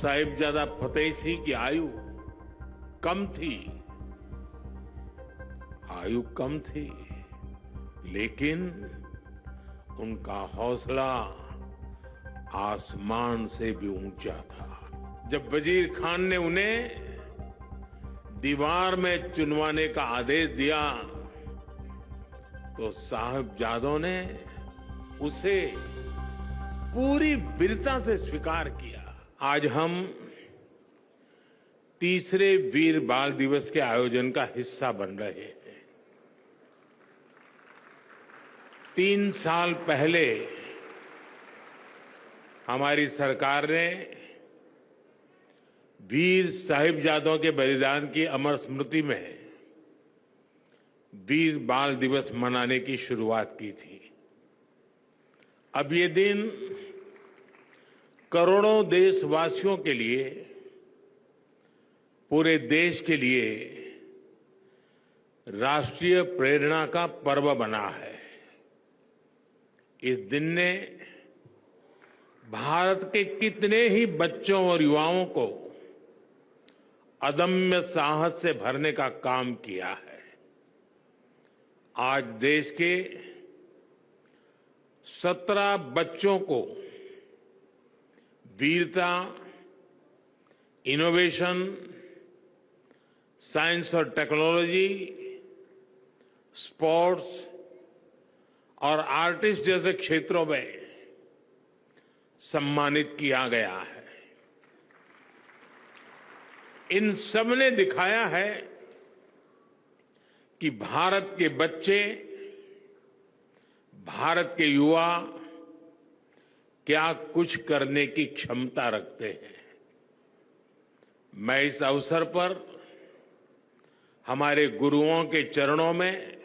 साहिबजादा फतेह सिंह की आयु कम थी, लेकिन उनका हौसला आसमान से भी ऊंचा था। जब वजीर खान ने उन्हें दीवार में चुनवाने का आदेश दिया तो साहिबजादों ने उसे पूरी वीरता से स्वीकार किया। आज हम तीसरे वीर बाल दिवस के आयोजन का हिस्सा बन रहे हैं। 3 साल पहले हमारी सरकार ने वीर साहिबजादों के बलिदान की अमर स्मृति में वीर बाल दिवस मनाने की शुरुआत की थी। अब ये दिन करोड़ों देशवासियों के लिए, पूरे देश के लिए राष्ट्रीय प्रेरणा का पर्व बना है। इस दिन ने भारत के कितने ही बच्चों और युवाओं को अदम्य साहस से भरने का काम किया है। आज देश के 17 बच्चों को वीरता, इनोवेशन, साइंस और टेक्नोलॉजी, स्पोर्ट्स और आर्टिस्ट जैसे क्षेत्रों में सम्मानित किया गया है। इन सब ने दिखाया है कि भारत के बच्चे, भारत के युवा क्या कुछ करने की क्षमता रखते हैं। मैं इस अवसर पर हमारे गुरुओं के चरणों में,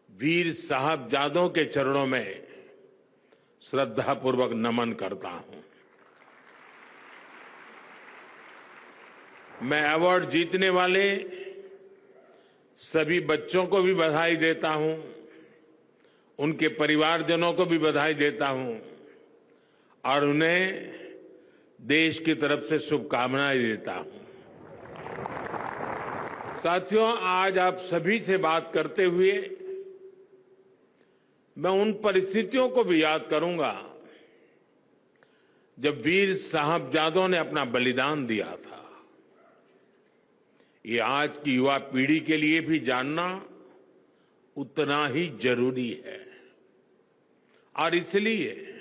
वीर साहिबजादों के चरणों में श्रद्धापूर्वक नमन करता हूं। मैं अवार्ड जीतने वाले सभी बच्चों को भी बधाई देता हूं, उनके परिवारजनों को भी बधाई देता हूं और उन्हें देश की तरफ से शुभकामनाएं देता हूं। साथियों, आज आप सभी से बात करते हुए मैं उन परिस्थितियों को भी याद करूंगा जब वीर साहिबजादों ने अपना बलिदान दिया था। ये आज की युवा पीढ़ी के लिए भी जानना उतना ही जरूरी है और इसलिए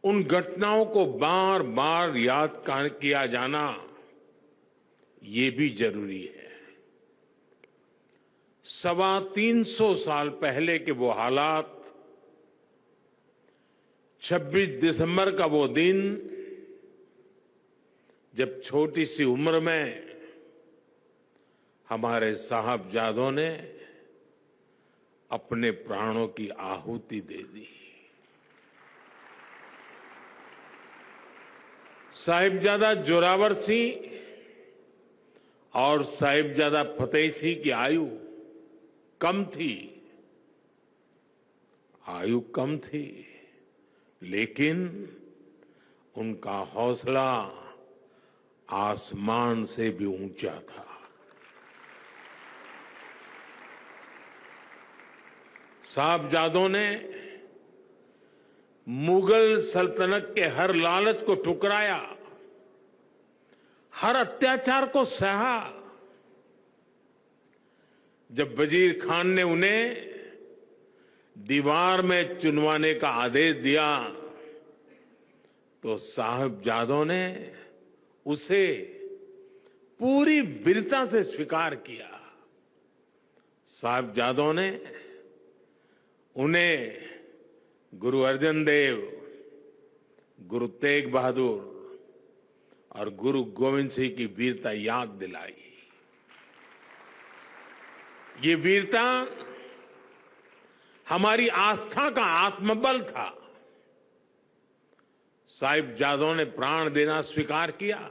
उन घटनाओं को बार बार याद किया जाना ये भी जरूरी है। 325 साल पहले के वो हालात, 26 दिसंबर का वो दिन जब छोटी सी उम्र में हमारे साहिबजादों ने अपने प्राणों की आहुति दे दी। साहिबजादा जोरावर सिंह और साहिबजादा फतेह सिंह की आयु कम थी, लेकिन उनका हौसला आसमान से भी ऊंचा था। साहिबजादों ने मुगल सल्तनत के हर लालच को ठुकराया, हर अत्याचार को सहा। जब वजीर खान ने उन्हें दीवार में चुनवाने का आदेश दिया तो साहिबजादों ने उसे पूरी वीरता से स्वीकार किया। साहिबजादों ने उन्हें गुरु अर्जन देव, गुरु तेग बहादुर और गुरु गोविंद सिंह की वीरता याद दिलाई। ये वीरता हमारी आस्था का आत्मबल था। साहिबजादों ने प्राण देना स्वीकार किया,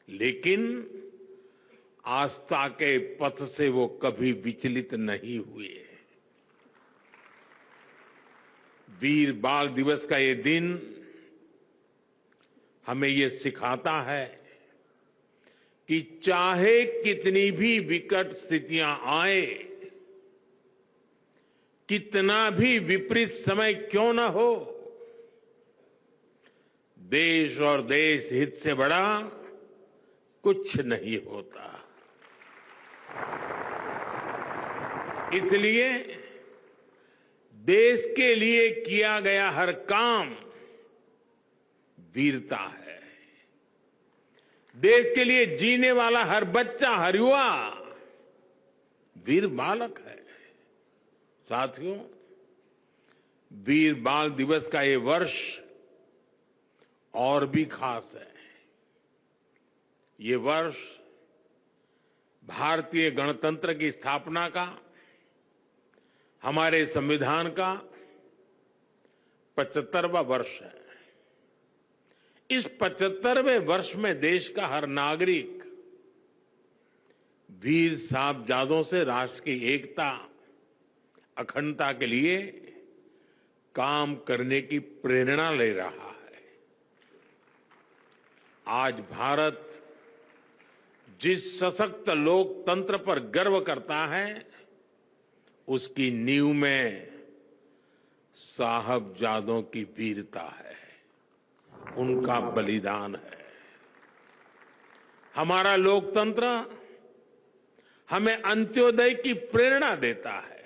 लेकिन आस्था के पथ से वो कभी विचलित नहीं हुए। वीर बाल दिवस का ये दिन हमें ये सिखाता है कि चाहे कितनी भी विकट स्थितियां आए, कितना भी विपरीत समय क्यों न हो, देश और देश हित से बड़ा कुछ नहीं होता। इसलिए देश के लिए किया गया हर काम वीरता है। देश के लिए जीने वाला हर बच्चा, हर युवा वीर बालक है। साथियों, वीर बाल दिवस का ये वर्ष और भी खास है। ये वर्ष भारतीय गणतंत्र की स्थापना का, हमारे संविधान का 75वां वर्ष है। इस 75वें वर्ष में देश का हर नागरिक वीर साहबजादों से राष्ट्र की एकता, अखंडता के लिए काम करने की प्रेरणा ले रहा है। आज भारत जिस सशक्त लोकतंत्र पर गर्व करता है, उसकी नींव में साहबजादों की वीरता है, उनका बलिदान है। हमारा लोकतंत्र हमें अंत्योदय की प्रेरणा देता है।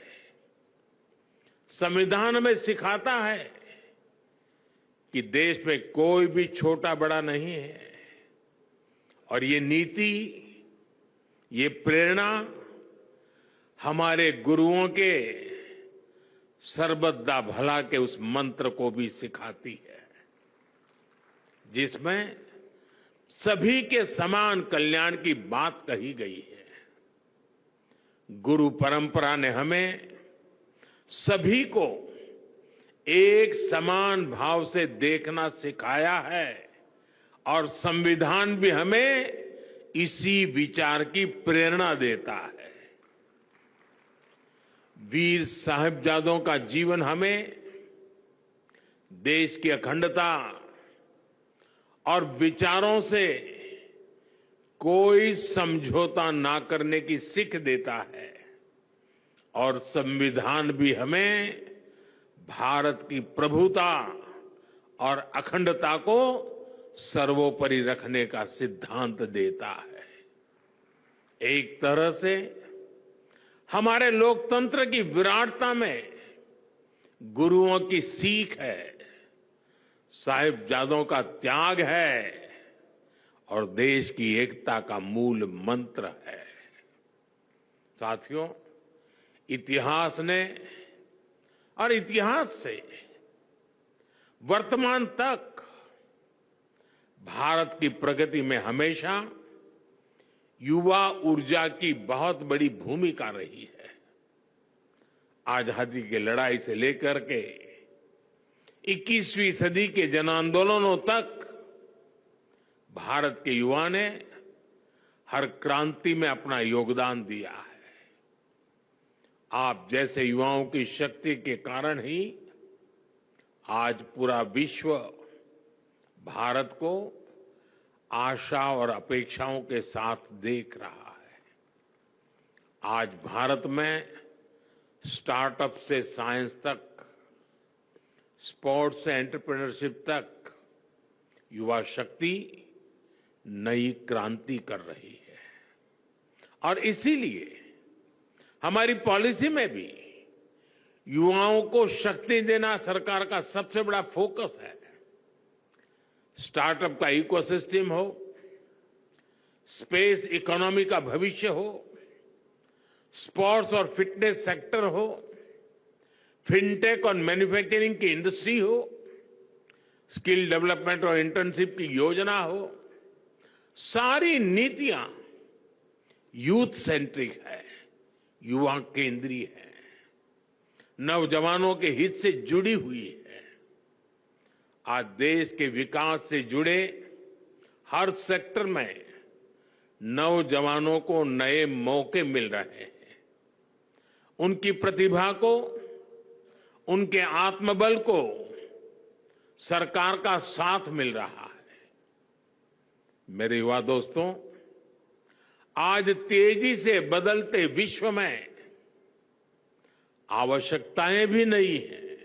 संविधान में सिखाता है कि देश में कोई भी छोटा बड़ा नहीं है, और ये नीति, ये प्रेरणा हमारे गुरुओं के सर्वदा भला के उस मंत्र को भी सिखाती है, जिसमें सभी के समान कल्याण की बात कही गई है। गुरु परंपरा ने हमें सभी को एक समान भाव से देखना सिखाया है, और संविधान भी हमें इसी विचार की प्रेरणा देता है। वीर साहिबजादों का जीवन हमें देश की अखंडता और विचारों से कोई समझौता ना करने की सीख देता है, और संविधान भी हमें भारत की प्रभुता और अखंडता को सर्वोपरि रखने का सिद्धांत देता है। एक तरह से हमारे लोकतंत्र की विराटता में गुरुओं की सीख है, साहिबजादों का त्याग है, और देश की एकता का मूल मंत्र है। साथियों, इतिहास ने और इतिहास से वर्तमान तक भारत की प्रगति में हमेशा युवा ऊर्जा की बहुत बड़ी भूमिका रही है। आजादी की लड़ाई से लेकर के 21वीं सदी के जन आंदोलनों तक भारत के युवा ने हर क्रांति में अपना योगदान दिया है। आप जैसे युवाओं की शक्ति के कारण ही आज पूरा विश्व भारत को आशा और अपेक्षाओं के साथ देख रहा है। आज भारत में स्टार्टअप से साइंस तक, स्पोर्ट्स से एंटरप्रेन्योरशिप तक युवा शक्ति नई क्रांति कर रही है। और इसीलिए हमारी पॉलिसी में भी युवाओं को शक्ति देना सरकार का सबसे बड़ा फोकस है। स्टार्टअप का इकोसिस्टम हो, स्पेस इकोनॉमी का भविष्य हो, स्पोर्ट्स और फिटनेस सेक्टर हो, फिनटेक और मैन्युफैक्चरिंग की इंडस्ट्री हो, स्किल डेवलपमेंट और इंटर्नशिप की योजना हो, सारी नीतियां यूथ सेंट्रिक है, युवा केंद्रीय है, नौजवानों के हित से जुड़ी हुई है। आज देश के विकास से जुड़े हर सेक्टर में नौजवानों को नए मौके मिल रहे हैं। उनकी प्रतिभा को, उनके आत्मबल को सरकार का साथ मिल रहा है। मेरे युवा दोस्तों, आज तेजी से बदलते विश्व में आवश्यकताएं भी नई हैं,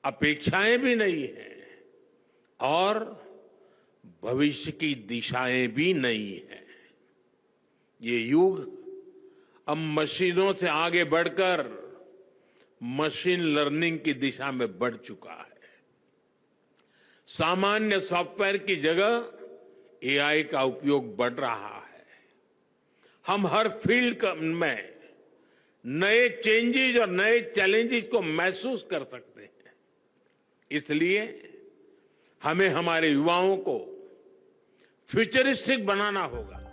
अपेक्षाएं भी नई हैं और भविष्य की दिशाएं भी नई हैं। ये युग अब मशीनों से आगे बढ़कर मशीन लर्निंग की दिशा में बढ़ चुका है। सामान्य सॉफ्टवेयर की जगह एआई का उपयोग बढ़ रहा है। हम हर फील्ड में नए चेंजेस और नए चैलेंजेस को महसूस कर सकते हैं। इसलिए हमें हमारे युवाओं को फ्यूचरिस्टिक बनाना होगा।